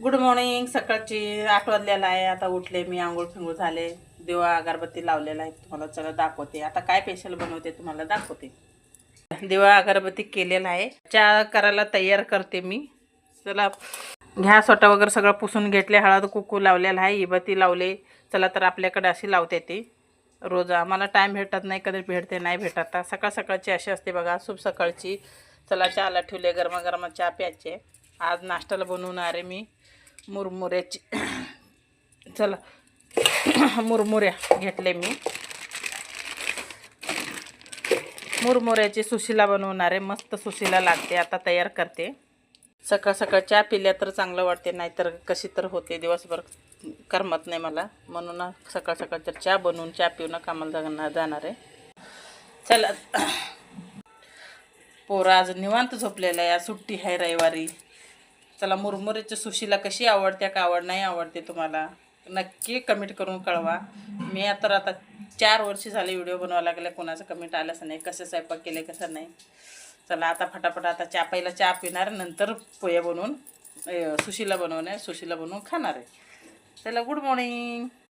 Good morning. सकाळची 8 वाजलेला आहे. आता उठले मी, आंघोळ फिंगूळ झाले, दिवा अगरबत्ती लावलेला आहे. तुम्हाला चला दाखवते आता काय स्पेशल बनवते, तुम्हाला दाखवते. दिवा अगरबत्ती केलेला आहे. चहा करायला तयार करते मी. चला घ्या, सोटा वगैरे सगळं पुसून घेतले, हळद कुकू लावलेला आहे, इबत्ती लावले. चला तर आपल्याकडे अशी लावते ती रोज. आम्हाला टाईम भेटत नाही, कधी भेटते नाही भेटत. सकाळ सकाळची अशी असते बघा, शुभ सकाळची. चला चहाला ठेवले, गरमागरम चहा प्यायचे. आज नाश्त्याला बनवणार आहे मी मुरमुऱ्याची. चला मुरमुऱ्या घेतले मी, मुरमुऱ्याची सुशिला बनवणार आहे. मस्त सुशिला लागते. आता तयार करते. सकाळ सकाळ चहा पिल्या तर चांगलं वाटते, नाहीतर कशी तर होते, दिवसभर करमत नाही मला. म्हणून सकाळ सकाळ तर चहा बनवून चहा पिऊन कामाला जाणार आहे. चला पोरं आज निवांत झोपलेलं आहे, सुट्टी आहे रविवारी. चला मुरमुऱ्याची सुशिला कशी आवडते का नाही आवडते तुम्हाला नक्की कमेंट करून कळवा. मी आता 4 वर्ष झाले व्हिडिओ बनवायला लागले, कोणाचं कमेंट आलंच नाही, कसं स्वयंपाक केले कसं नाही. चला आता फटाफट आता पहिला चहा पिणार, नंतर पोहे बनवून सुशिला बनवणार, सुशिला बनवून खाणार आहे. चला गुड मॉर्निंग.